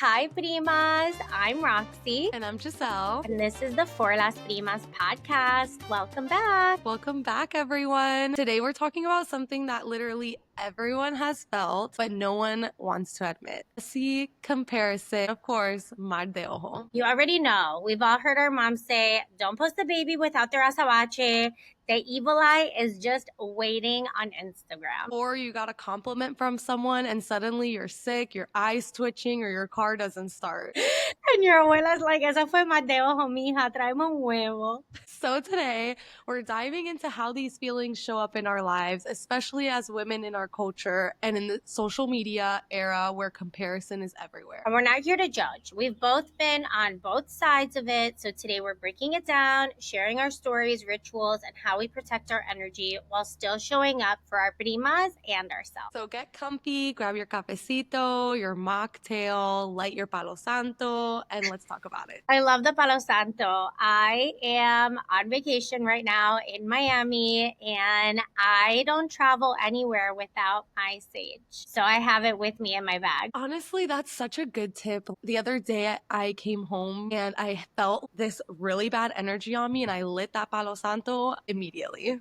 Hi, Primas. I'm Roxy. And I'm Giselle. And this is the For Las Primas podcast. Welcome back. Welcome back, everyone. Today we're talking about something that literally everyone has felt, but no one wants to admit. See, comparison. Of course, Mal De Ojo. You already know. We've all heard our moms say, don't post the baby without their azabache. The evil eye is just waiting on Instagram. Or you got a compliment from someone and suddenly you're sick, your eyes twitching, or your car doesn't start. And your abuela's like, esa fue Mal De Ojo, mija, tráeme un huevo. So today, we're diving into how these feelings show up in our lives, especially as women in our culture and in the social media era where comparison is everywhere. And we're not here to judge. We've both been on both sides of it. So today we're breaking it down, sharing our stories, rituals, and how we protect our energy while still showing up for our primas and ourselves. So get comfy, grab your cafecito, your mocktail, light your palo santo, and let's talk about it. I love the Palo Santo. I am on vacation right now in Miami, and I don't travel anywhere without my sage. So I have it with me in my bag. Honestly, that's such a good tip. The other day I came home and I felt this really bad energy on me and I lit that palo santo immediately.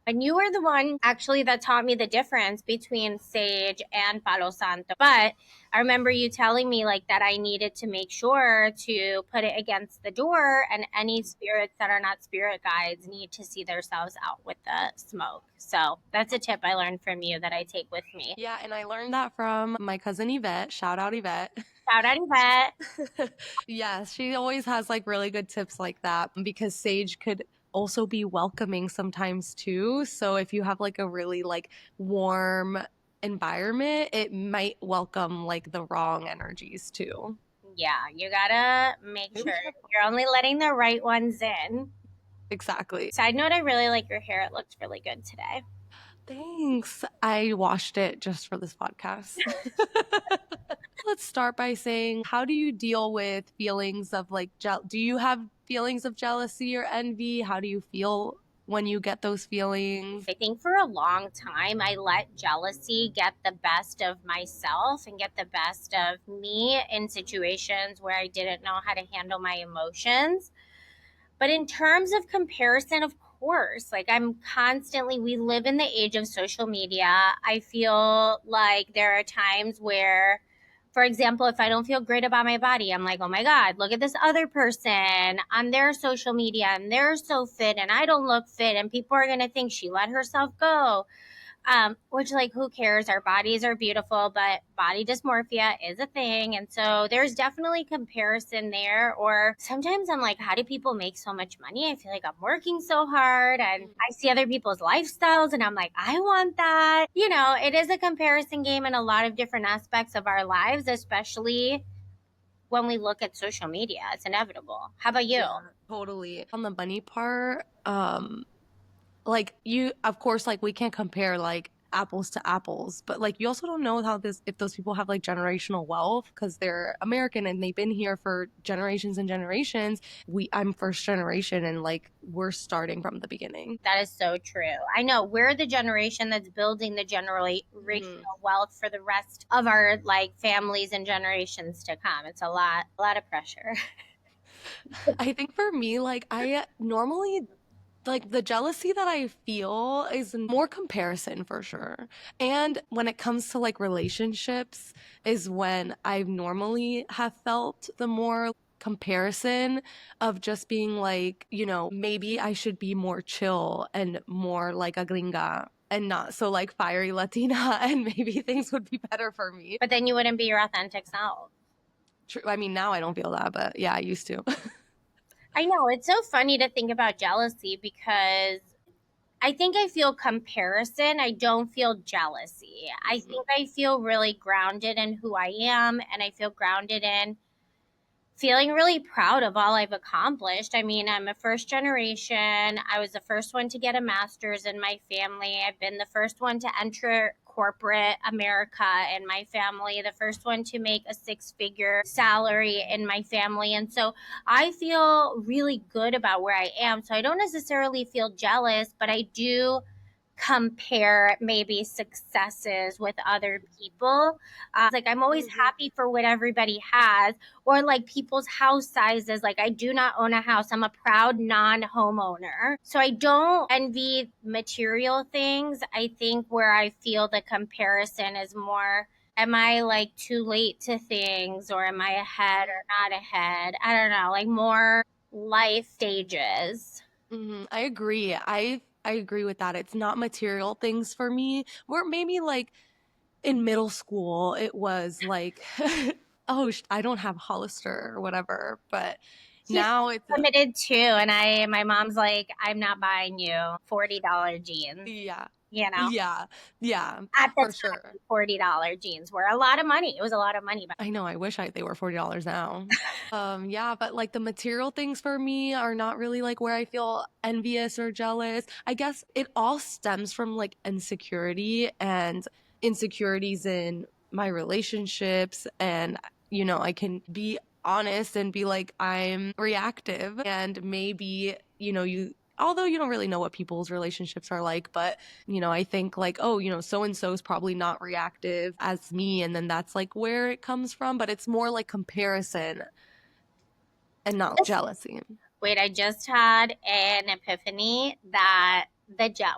And you were the one actually that taught me the difference between sage and Palo Santo. But I remember you telling me like that I needed to make sure to put it against the door, and any spirits that are not spirit guides need to see themselves out with the smoke. So that's a tip I learned from you that I take with me. Yeah, and I learned that from my cousin Yvette. Shout out Yvette. Shout out Yvette. Yes, she always has like really good tips like that because sage could also be welcoming sometimes too. So if you have like a really like warm environment, it might welcome like the wrong energies too. Yeah, you gotta make sure you're only letting the right ones in. Exactly. Side note, I really like your hair. It looks really good today. Thanks. I washed it just for this podcast. Let's start by saying, how do you deal with feelings of like, do you have feelings of jealousy or envy? How do you feel when you get those feelings? I think for a long time, I let jealousy get the best of myself and get the best of me in situations where I didn't know how to handle my emotions. But in terms of comparison, of course, like we live in the age of social media. I feel like there are times where, for example, if I don't feel great about my body, I'm like, oh my God, look at this other person on their social media and they're so fit and I don't look fit and people are going to think she let herself go. Which, like, who cares? Our bodies are beautiful, but body dysmorphia is a thing. And so there's definitely comparison there. Or sometimes I'm like, how do people make so much money? I feel like I'm working so hard and I see other people's lifestyles and I'm like, I want that. You know, it is a comparison game in a lot of different aspects of our lives, especially when we look at social media. It's inevitable. How about you? Yeah, totally. On the money part, like you, of course, like we can't compare like apples to apples, but like you also don't know if those people have like generational wealth because they're American and they've been here for generations and generations. I'm first generation and like we're starting from the beginning. That is so true. I know we're the generation that's building the generational wealth for the rest of our like families and generations to come. It's a lot of pressure. I think for me, like I normally like the jealousy that I feel is more comparison for sure. And when it comes to like relationships is when I normally have felt the more comparison of just being like, maybe I should be more chill and more like a gringa and not so like fiery Latina and maybe things would be better for me. But then you wouldn't be your authentic self. True. I mean, now I don't feel that, but yeah, I used to. I know. It's so funny to think about jealousy because I think I feel comparison. I don't feel jealousy. I think I feel really grounded in who I am, and I feel grounded in feeling really proud of all I've accomplished. I mean, I'm a first generation. I was the first one to get a master's in my family. I've been the first one to enter corporate America in my family, the first one to make a 6-figure salary in my family. And so I feel really good about where I am. So I don't necessarily feel jealous, but I do compare maybe successes with other people. Like I'm always Mhm. happy for what everybody has, or like people's house sizes. Like I do not own a house. I'm a proud non-homeowner. So I don't envy material things. I think where I feel the comparison is more, am I like too late to things, or am I ahead or not ahead? I don't know, like more life stages. I agree. I agree with that. It's not material things for me. Where maybe like in middle school, it was like, oh, I don't have Hollister or whatever. But He's now it's, limited too, and my mom's like, I'm not buying you $40 jeans. yeah, You know, yeah, yeah, at the for time, sure. $40 jeans were a lot of money. It was a lot of money, but I know. I wish they were $40 now. Yeah, but like the material things for me are not really like where I feel envious or jealous. I guess it all stems from like insecurity and insecurities in my relationships. And, I can be honest and be like, I'm reactive. And maybe, although you don't really know what people's relationships are like, but I think like, oh, so and so is probably not reactive as me. And then that's like where it comes from. But it's more like comparison and not jealousy. wait, I just had an epiphany that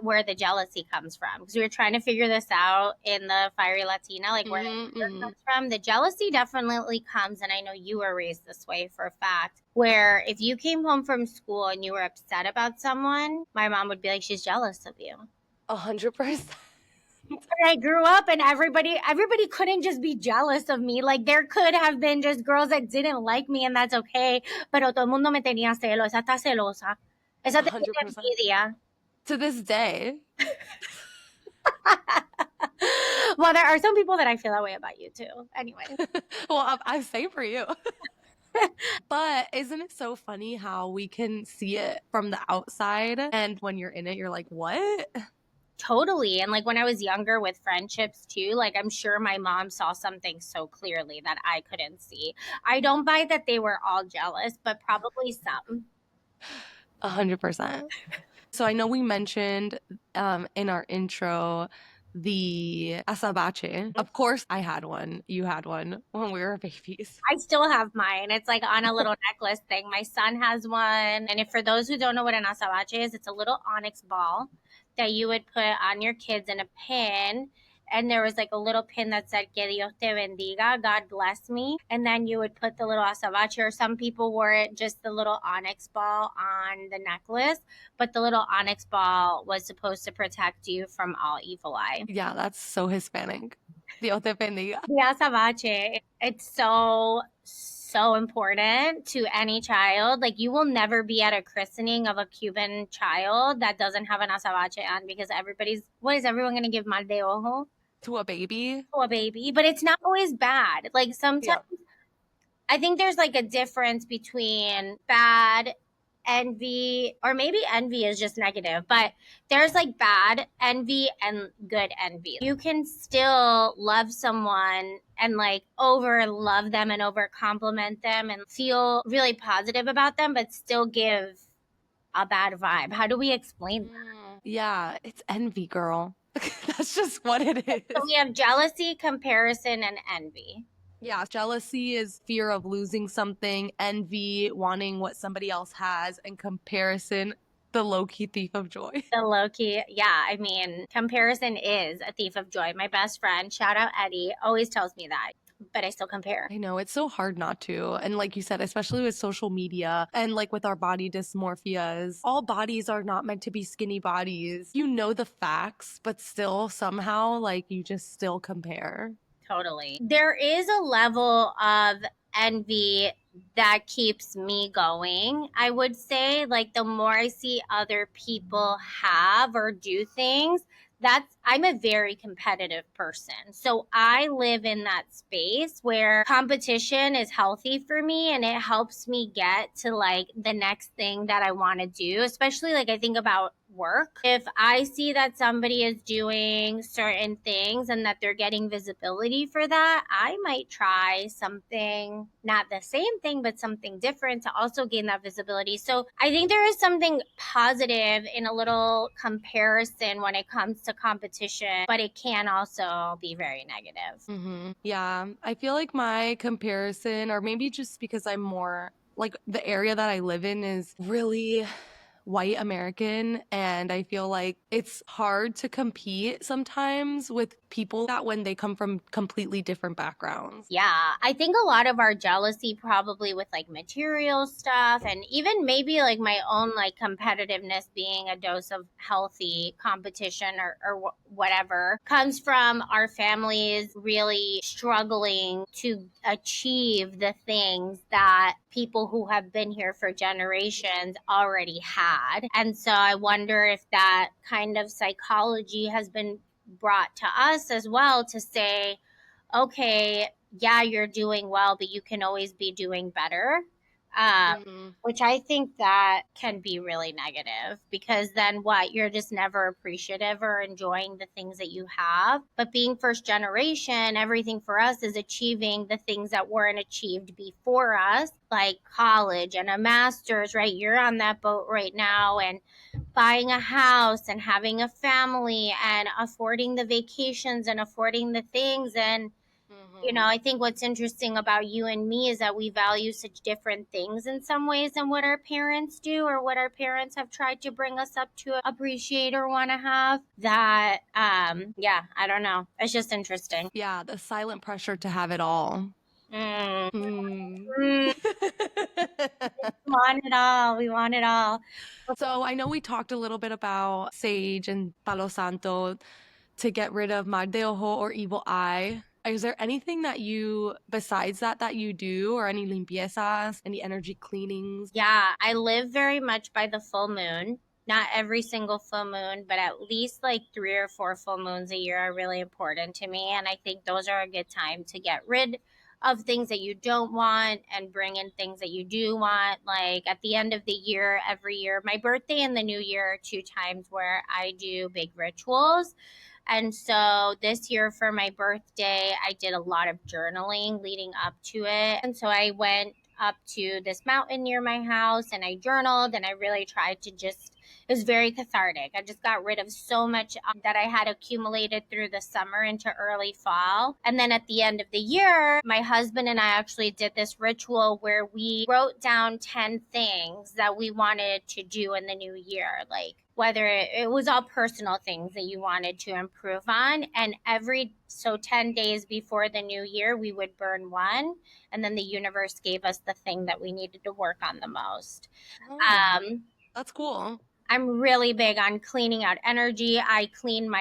where the jealousy comes from, because we were trying to figure this out in the Fiery Latina, like where the anger Mm-hmm. comes from. The jealousy definitely comes, and I know you were raised this way for a fact, where if you came home from school and you were upset about someone, my mom would be like, she's jealous of you. 100%. I grew up and everybody couldn't just be jealous of me. Like there could have been just girls that didn't like me, and that's okay. Pero todo el mundo me tenía celos. Esa está celosa. Esa te tiene 100%. envidia. To this day. Well, there are some people that I feel that way about you too. Anyway, Well, I say for you. But isn't it so funny how we can see it from the outside and when you're in it, you're like, what? totally. And like when I was younger with friendships too, like I'm sure my mom saw something so clearly that I couldn't see. I don't buy that they were all jealous, but probably some. 100%. So I know we mentioned in our intro the asabache. Of course, I had one. You had one when we were babies. I still have mine. It's like on a little necklace thing. My son has one. And if for those who don't know what an azabache is, it's a little onyx ball that you would put on your kids in a pin. And there was like a little pin that said, Que Dios te bendiga, God bless me. And then you would put the little azabache, or some people wore it just the little onyx ball on the necklace. But the little onyx ball was supposed to protect you from all evil eye. Yeah, that's so Hispanic. Dios te bendiga. The azabache, it's so important to any child. Like you will never be at a christening of a Cuban child that doesn't have an azabache on, because what is everyone going to give Mal De Ojo To a baby. to a baby? But it's not always bad. Like sometimes Yeah. I think there's like a difference between bad envy, or maybe envy is just negative, but there's like bad envy and good envy. You can still love someone and like over love them and over compliment them and feel really positive about them, but still give a bad vibe. How do we explain that? Yeah, it's envy, girl. That's just what it So is. we have jealousy, comparison, and envy. Yeah, jealousy is fear of losing something, envy, wanting what somebody else has, and comparison, the low key thief of joy. The low key, yeah. I mean, comparison is a thief of joy. My best friend, shout out Eddie, always tells me that, but I still compare. I know it's so hard not to. And like you said, especially with social media and like with our body dysmorphias, all bodies are not meant to be skinny bodies. You know the facts, but still somehow like you just still compare. Totally. There is a level of envy that keeps me going. I would say, like, the more I see other people have or do things, I'm a very competitive person. So I live in that space where competition is healthy for me, and it helps me get to like the next thing that I want to do. Especially like I think about work. If I see that somebody is doing certain things and that they're getting visibility for that, I might try something, not the same thing, but something different to also gain that visibility. So I think there is something positive in a little comparison when it comes to competition, but it can also be very negative. Yeah, I feel like my comparison, or maybe just because I'm more like the area that I live in is really white American, and I feel like it's hard to compete sometimes with people that when they come from completely different backgrounds. Yeah, I think a lot of our jealousy probably with like material stuff and even maybe like my own like competitiveness being a dose of healthy competition or whatever comes from our families really struggling to achieve the things that people who have been here for generations already had. And so I wonder if that kind of psychology has been brought to us as well to say, okay, yeah, you're doing well, but you can always be doing better. Um, Mm-hmm. which I think that can be really negative because then what? You're just never appreciative or enjoying the things that you have. But being first generation, everything for us is achieving the things that weren't achieved before us, like college and a master's, right? You're on that boat right now and buying a house and having a family and affording the vacations and affording the things. And Mm-hmm. I think what's interesting about you and me is that we value such different things in some ways than what our parents do or what our parents have tried to bring us up to appreciate or want to have. That, yeah, I don't know. It's just interesting. Yeah, the silent pressure to have it all. Mm. Hmm. Mm. We want it all. We want it all. So I know we talked a little bit about sage and palo santo to get rid of mal de ojo or evil eye. Is there anything that you, besides that you do, or any limpiezas, any energy cleanings? Yeah, I live very much by the full moon. Not every single full moon, but at least like 3 or 4 full moons a year are really important to me. And I think those are a good time to get rid of things that you don't want and bring in things that you do want. Like at the end of the year, every year, my birthday and the new year are 2 times where I do big rituals. And so this year for my birthday, I did a lot of journaling leading up to it. And so I went up to this mountain near my house and I journaled and I really tried to just, it was very cathartic. I just got rid of so much that I had accumulated through the summer into early fall. And then at the end of the year, my husband and I actually did this ritual where we wrote down 10 things that we wanted to do in the new year. Like, whether it was all personal things that you wanted to improve on. And 10 days before the new year, we would burn one. And then the universe gave us the thing that we needed to work on the most. Oh, Um, that's cool. I'm really big on cleaning out energy. I clean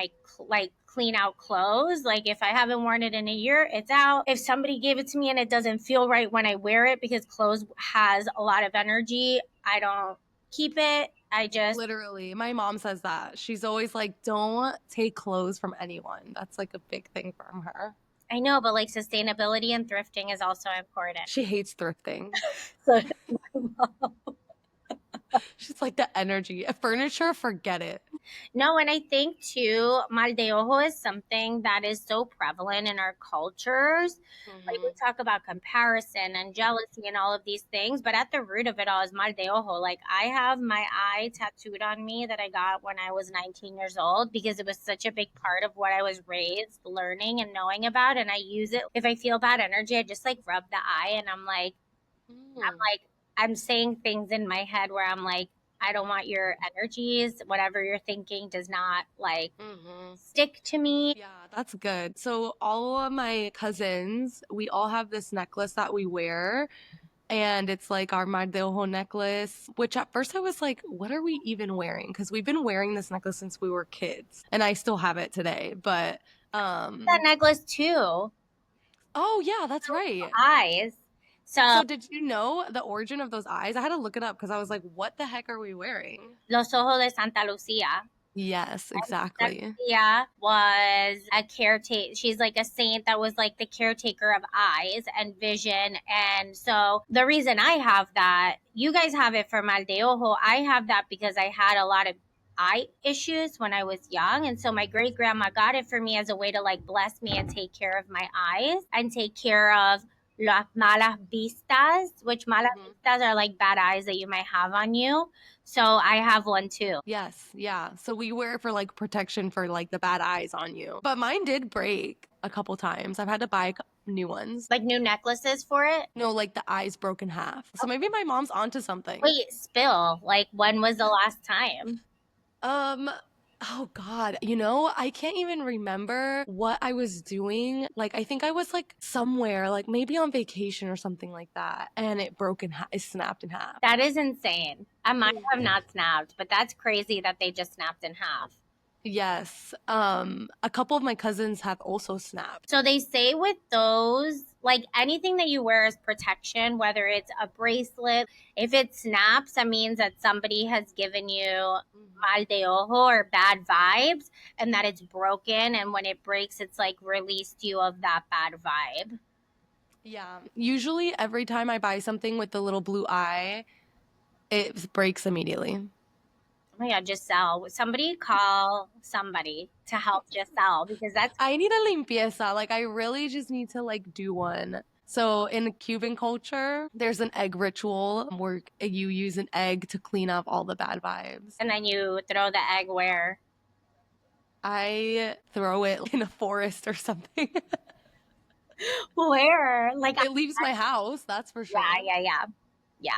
clean out clothes. Like if I haven't worn it in a year, it's out. If somebody gave it to me and it doesn't feel right when I wear it because clothes has a lot of energy, I don't keep it. I just Literally, my mom says that. She's always like, don't take clothes from anyone. That's like a big thing from her. I know, but like sustainability and thrifting is also important. She hates thrifting. So She's like the energy. Furniture, forget it. no, and I think too, mal de ojo is something that is so prevalent in our cultures. Like we Hmm. talk about comparison and jealousy and all of these things, but at the root of it all is mal de ojo. Like I have my eye tattooed on me that I got when I was 19 years old because it was such a big part of what I was raised learning and knowing about. And I use it if I feel bad energy, I just like rub the eye and Mm. I'm saying things in my head where I'm like, I don't want your energies. Whatever you're thinking does not like Hmm. stick to me. Yeah, that's good. So all of my cousins, we all have this necklace that we wear, and it's like our Mar de Ojo necklace, which at first I was like, what are we even wearing? Because we've been wearing this necklace since we were kids, and I still have it today. But That necklace too. oh yeah, that's right. Eyes. So So did you know the origin of those eyes? I had to look it up because I was like, what the heck are we wearing? Los Ojos de Santa Lucia. Yes, Santa exactly. Lucia was a caretaker. She's like a saint that was like the caretaker of eyes and vision. And so the reason I have that, you guys have it for Mal de Ojo. I have that because I had a lot of eye issues when I was young. And so my great grandma got it for me as a way to like bless me and take care of my eyes and take care of las malas vistas, which malas vistas are like bad eyes that you might have on you. So I have one too. Yes, yeah. So we wear it for like protection for like the bad eyes on you. But mine did break a couple times. I've had to buy new ones. Like new necklaces for it. No, like the eyes broke in half. So maybe my mom's onto something. Wait, spill. Like when was the last time? Um, oh God, I can't even remember what I was doing. Like, I think I was like somewhere, like maybe on vacation or something like that, and it broke in half, it snapped in half. That is insane. I might have not snapped, but that's crazy that they just snapped in half. Yes. A couple of my cousins have also snapped. So they say with those, like anything that you wear as protection, whether it's a bracelet, if it snaps, that means that somebody has given you mal de ojo or bad vibes and that it's broken. And when it breaks, it's like released you of that bad vibe. Yeah. Usually every time I buy something with the little blue eye, it breaks immediately. Oh my God, Giselle. Somebody call somebody to help Giselle because that's I need a limpieza. Like, I really just need to like do one. So in Cuban culture, there's an egg ritual where you use an egg to clean up all the bad vibes. and then you throw the egg where? I throw it in a forest or something. Where? Like It leaves my house, that's for sure. yeah.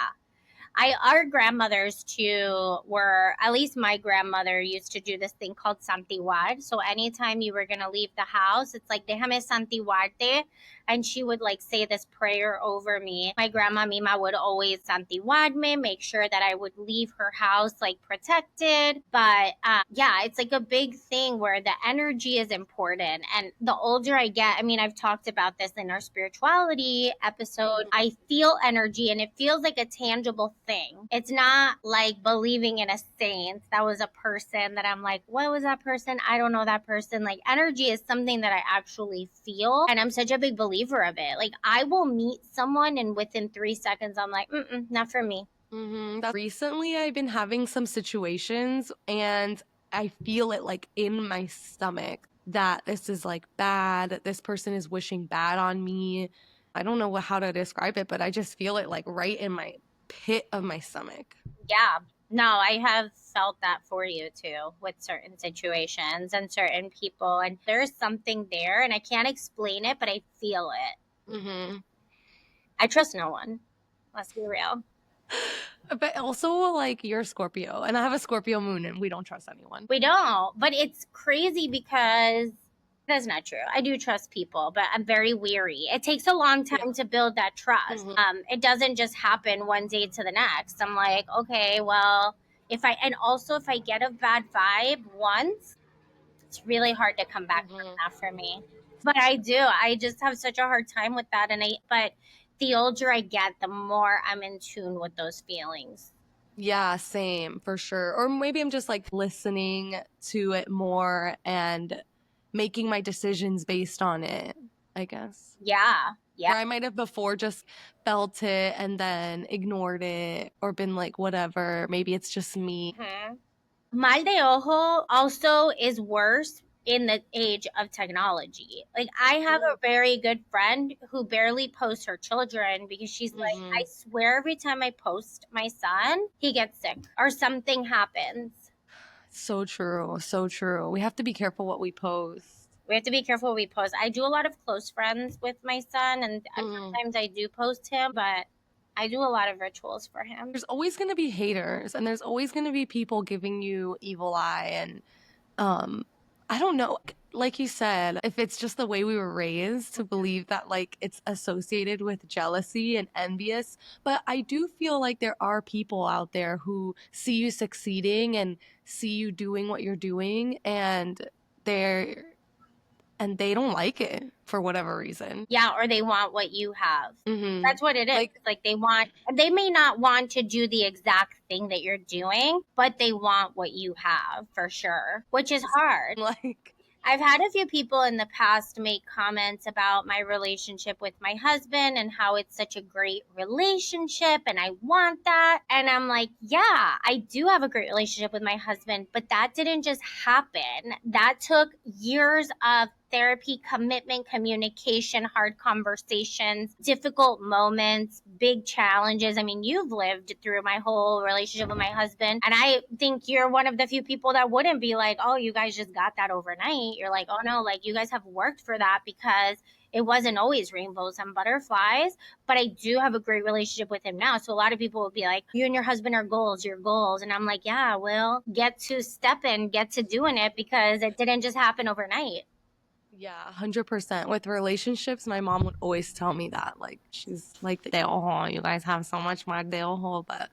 Our grandmothers too were, at least my grandmother used to do this thing called santiguar. So anytime you were gonna leave the house, it's like déjame santiguarte, and she would like say this prayer over me. My grandma Mima would always santiguar me, make sure that I would leave her house like protected. But yeah, it's like a big thing where the energy is important, and the older I get, I mean, I've talked about this in our spirituality episode. I feel energy, and it feels like a tangible thing. It's not like believing in a saint that was a person that I'm like, what was that person? I don't know that person. Like energy is something that I actually feel, and I'm such a big believer of it. Like I will meet someone and within 3 seconds I'm like, not for me. Recently, I've been having some situations and I feel it like in my stomach that this is like bad, that this person is wishing bad on me. I don't know how to describe it, but I just feel it like right in my pit of my stomach. Yeah. No, I have felt that for you too with certain situations and certain people. And there's something there, and I can't explain it, but I feel it. Mm-hmm. I trust no one. Let's be real. But also, like, you're Scorpio, and I have a Scorpio moon, and we don't trust anyone. We don't, but it's crazy because that's not true. I do trust people, but I'm very weary. It takes a long time to build that trust. It doesn't just happen one day to the next. I'm like, okay, well, if I get a bad vibe once, it's really hard to come back from that for me. But I do. I just have such a hard time with that. But the older I get, the more I'm in tune with those feelings. Yeah, same for sure. Or maybe I'm just like listening to it more and making my decisions based on it, I guess. Yeah. Where I might have before just felt it and then ignored it or been like, whatever, maybe it's just me. Mal de ojo also is worse in the age of technology. Like I have a very good friend who barely posts her children because she's like, I swear every time I post my son, he gets sick or something happens. So true. So true. We have to be careful what we post. We have to be careful what we post. I do a lot of close friends with my son, and sometimes I do post him, but I do a lot of rituals for him. There's always going to be haters, and there's always going to be people giving you evil eye. And I don't know, like you said, if it's just the way we were raised to believe that like it's associated with jealousy and envious. But I do feel like there are people out there who see you succeeding and see you doing what you're doing, and they don't like it for whatever reason. Yeah, or they want what you have. That's what it is. Like they may not want to do the exact thing that you're doing, but they want what you have for sure, which is hard. Like I've had a few people in the past make comments about my relationship with my husband and how it's such a great relationship and I want that. And I'm like, yeah, I do have a great relationship with my husband, but that didn't just happen. That took years of therapy, commitment, communication, hard conversations, difficult moments, big challenges. I mean, you've lived through my whole relationship with my husband, and I think you're one of the few people that wouldn't be like, oh, you guys just got that overnight. You're like, oh no, like you guys have worked for that because it wasn't always rainbows and butterflies, but I do have a great relationship with him now. So a lot of people will be like, you and your husband are goals, your goals. And I'm like, yeah, well, get to stepping, get to doing it because it didn't just happen overnight. Yeah, 100%. With relationships, my mom would always tell me that. Like, she's like, De Ojo, you guys have so much Mal De Ojo. But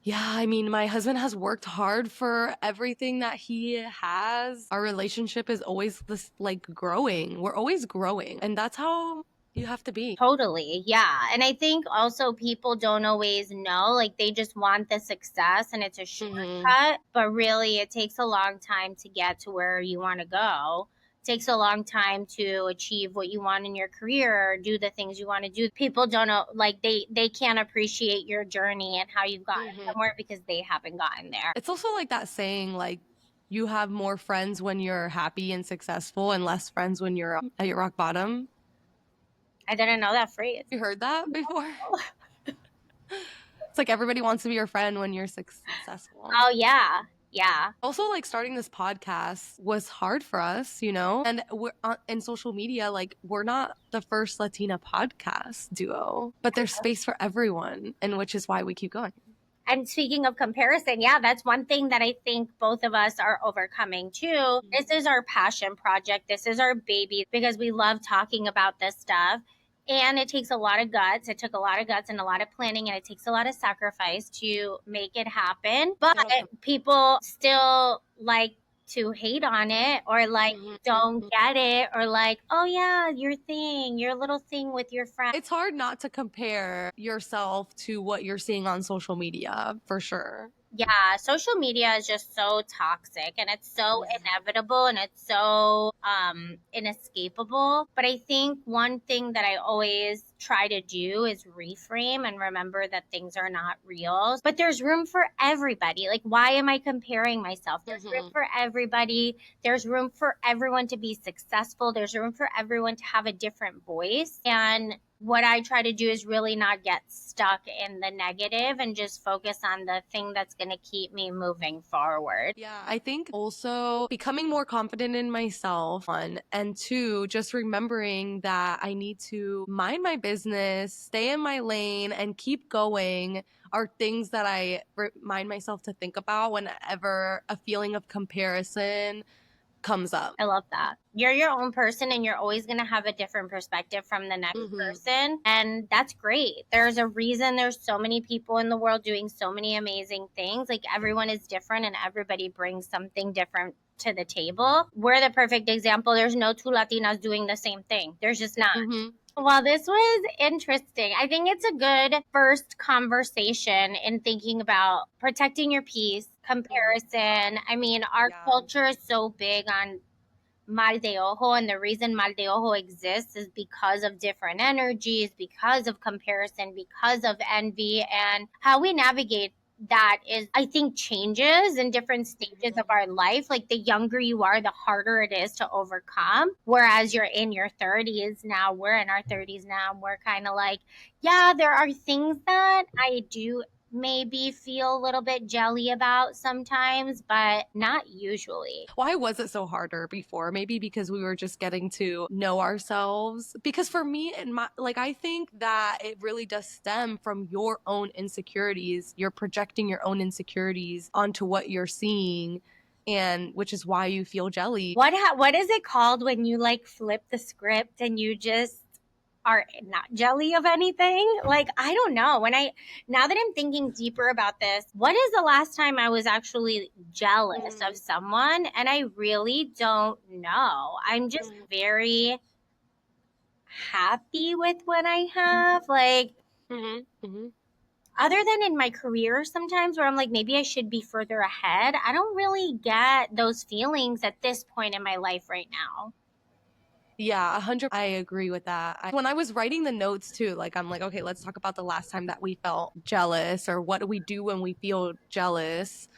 yeah, I mean, my husband has worked hard for everything that he has. Our relationship is always this, like, growing. We're always growing. And that's how you have to be. Totally. Yeah. And I think also people don't always know, like they just want the success and it's a Hmm. shortcut, but really it takes a long time to get to where you want to go. It takes a long time to achieve what you want in your career or do the things you want to do. People don't know, like they can't appreciate your journey and how you've gotten Hmm. somewhere because they haven't gotten there. It's also like that saying, like, you have more friends when you're happy and successful and less friends when you're at your rock bottom. I didn't know that phrase. You heard that before? It's like everybody wants to be your friend when you're successful. Oh yeah. Yeah. Also, like starting this podcast was hard for us, you know? And we're in social media, like, we're not the first Latina podcast duo, but there's space for everyone, and which is why we keep going. And speaking of comparison, yeah, that's one thing that I think both of us are overcoming too. This is our passion project. This is our baby because we love talking about this stuff. And it takes a lot of guts. It took a lot of guts and a lot of planning, and it takes a lot of sacrifice to make it happen. But people still like to hate on it or like don't Mhm. get it or like, oh yeah, your thing, your little thing with your friend. It's hard not to compare yourself to what you're seeing on social media, for sure. Yeah, social media is just so toxic and it's so inevitable and it's so inescapable. But I think one thing that I always try to do is reframe and remember that things are not real. But there's room for everybody. Like why am I comparing myself? There's room Mhm. for everybody. There's room for everyone to be successful. There's room for everyone to have a different voice. And what I try to do is really not get stuck in the negative and just focus on the thing that's going to keep me moving forward. Yeah, I think also becoming more confident in myself, one, and two, just remembering that I need to mind my business, stay in my lane, and keep going are things that I remind myself to think about whenever a feeling of comparison comes up. I love that. You're your own person and you're always going to have a different perspective from the next Hmm. person. And that's great. There's a reason there's so many people in the world doing so many amazing things. Like everyone is different and everybody brings something different to the table. We're the perfect example. There's no two Latinas doing the same thing. There's just not. Hmm. Well, this was interesting. I think it's a good first conversation in thinking about protecting your peace, comparison. I mean, our Yeah. culture is so big on Mal de Ojo, and the reason Mal de Ojo exists is because of different energies, because of comparison, because of envy, and how we navigate that is, I think, changes in different stages of our life. Like the younger you are, the harder it is to overcome. Whereas you're in your 30s now, we're in our 30s now, and we're kind of like, yeah, there are things that I do maybe feel a little bit jelly about sometimes, but not usually. Why was it so harder before? Maybe because we were just getting to know ourselves. Because for me and my, like, I think that it really does stem from your own insecurities. You're projecting your own insecurities onto what you're seeing, and which is why you feel jelly. What is it called when you like flip the script and you just are not jelly of anything? Like I don't know. When I now that I'm thinking deeper about this, what is the last time I was actually jealous of someone? And I really don't know. I'm just very happy with what I have. Like Mm-hmm. Mm-hmm. other than in my career sometimes where I'm like, maybe I should be further ahead, I don't really get those feelings at this point in my life right now. Yeah, 100. I agree with that. When I was writing the notes too, like I'm like, okay, let's talk about the last time that we felt jealous or what do we do when we feel jealous.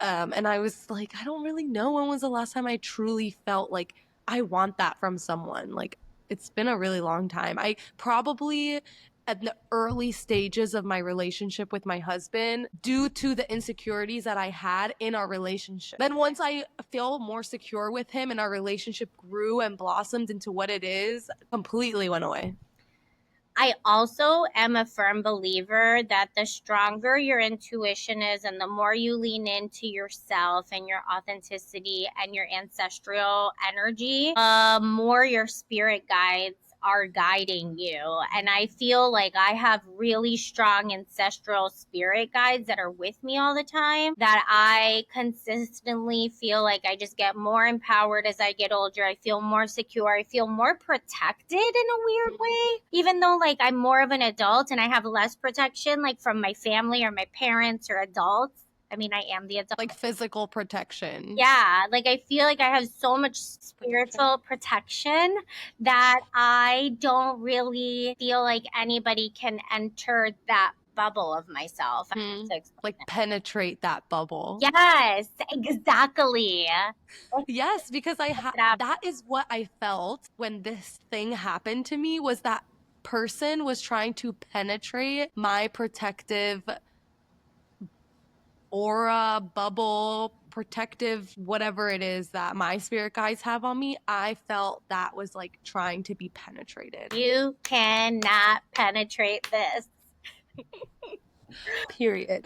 And I was like, I don't really know when was the last time I truly felt like I want that from someone. Like it's been a really long time. I probably at the early stages of my relationship with my husband due to the insecurities that I had in our relationship. Then once I feel more secure with him and our relationship grew and blossomed into what it is, completely went away. I also am a firm believer that the stronger your intuition is and the more you lean into yourself and your authenticity and your ancestral energy, more your spirit guides are guiding you. And I feel like I have really strong ancestral spirit guides that are with me all the time, that I consistently feel like I just get more empowered as I get older. I feel more secure. I feel more protected in a weird way, even though like I'm more of an adult and I have less protection like from my family or my parents or adults. I mean, I am the adult. Like physical protection. Yeah, like I feel like I have so much Protection. spiritual protection that I don't really feel like anybody can enter that bubble of myself. I have to explain Like it. penetrate that bubble. Yes, exactly. Yes, because It up. that is what I felt when this thing happened to me was that person was trying to penetrate my protective aura, bubble, protective whatever it is that my spirit guides have on me. I felt that was like trying to be penetrated. You cannot penetrate this. Period.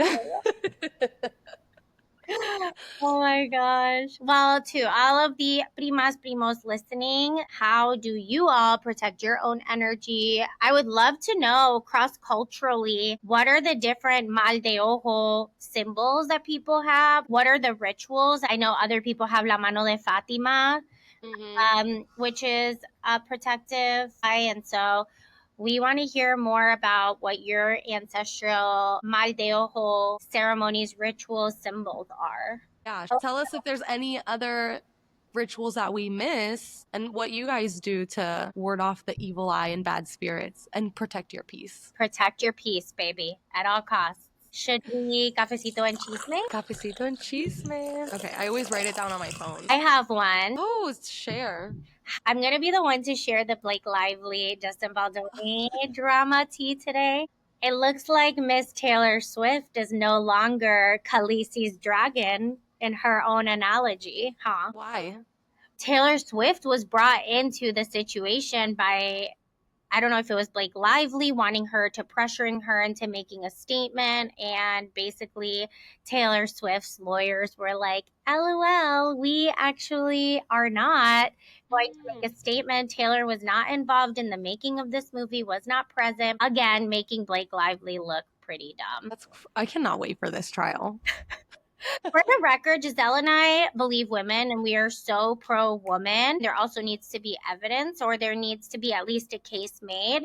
Oh my gosh. Well, to all of the primas primos listening, how do you all protect your own energy? I would love to know cross culturally what are the different Mal De Ojo symbols that people have? What are the rituals? I know other people have La Mano de Fatima, Hmm. which is a protective eye. And so we want to hear more about what your ancestral Mal de Ojo ceremonies, rituals, symbols are. Yeah, tell us if there's any other rituals that we miss and what you guys do to ward off the evil eye and bad spirits and protect your peace. Protect your peace, baby, at all costs. Should we cafecito and chisme? Cafecito and cheese, man. Okay, I always write it down on my phone. I have one. Oh, share. I'm going to be the one to share the Blake Lively, Justin Baldoni drama tea today. It looks like Miss Taylor Swift is no longer Khaleesi's dragon in her own analogy, huh? Why? Taylor Swift was brought into the situation by, I don't know if it was Blake Lively wanting her to pressuring her into making a statement. And basically, Taylor Swift's lawyers were like, LOL, we actually are not going to make a statement. Taylor was not involved in the making of this movie, was not present. Again, making Blake Lively look pretty dumb. I cannot wait for this trial. For the record, Giselle and I believe women, and we are so pro woman. There also needs to be evidence, or there needs to be at least a case made.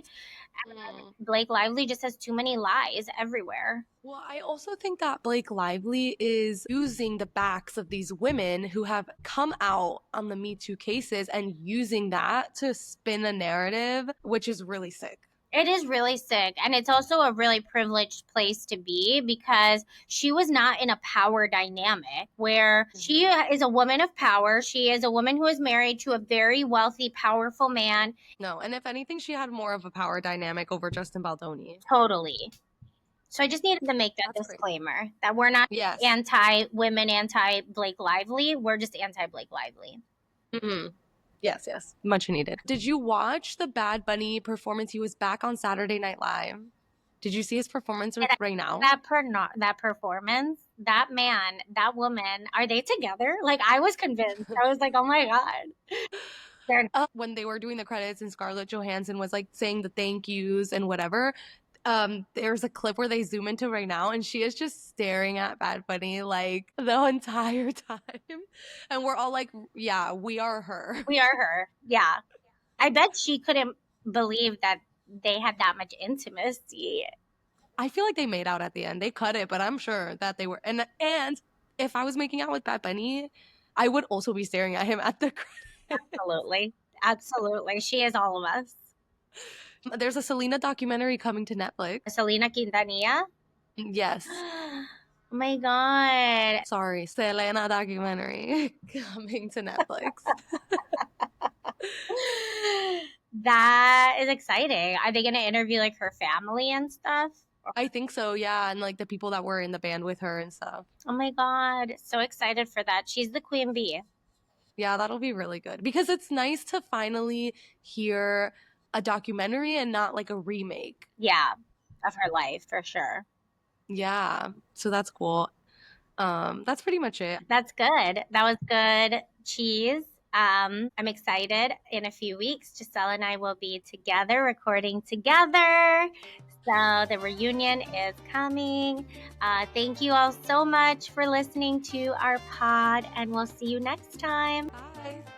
Mm. Blake Lively just has too many lies everywhere. Well, I also think that Blake Lively is using the backs of these women who have come out on the Me Too cases and using that to spin a narrative, which is really sick. It is really sick. And it's also a really privileged place to be because she was not in a power dynamic where she is a woman of power. She is a woman who is married to a very wealthy, powerful man. No, and if anything, she had more of a power dynamic over Justin Baldoni. Totally. So I just needed to make that That's crazy. disclaimer that we're not Yes. anti women, anti Blake Lively. We're just anti Blake Lively. Mm-hmm. Yes, yes. Much needed. Did you watch the Bad Bunny performance? He was back on Saturday Night Live. Did you see his performance with Right Now? That performance, that man, that woman, are they together? Like I was convinced. I was like, oh my god. When they were doing the credits and Scarlett Johansson was like saying the thank yous and whatever, there's a clip where they zoom into Right Now and she is just staring at Bad Bunny like the entire time. And we're all like, yeah, we are her. We are her. Yeah. I bet she couldn't believe that they had that much intimacy. I feel like they made out at the end. They cut it, but I'm sure that they were. And if I was making out with Bad Bunny, I would also be staring at him at the credits. Absolutely. Absolutely. She is all of us. There's a Selena documentary coming to Netflix. Selena Quintanilla. Yes. Oh my God. Sorry, Selena documentary coming to Netflix. That is exciting. Are they going to interview like her family and stuff? I think so, yeah, and like the people that were in the band with her and stuff. Oh my God. So excited for that. She's the queen bee. Yeah, that'll be really good because it's nice to finally hear a documentary and not like a remake. Yeah, of her life for sure. Yeah, so that's cool. That's pretty much it. That's good. That was good. Cheese. I'm excited. In a few weeks, Giselle and I will be together, recording together. So the reunion is coming. Thank you all so much for listening to our pod, and we'll see you next time. Bye.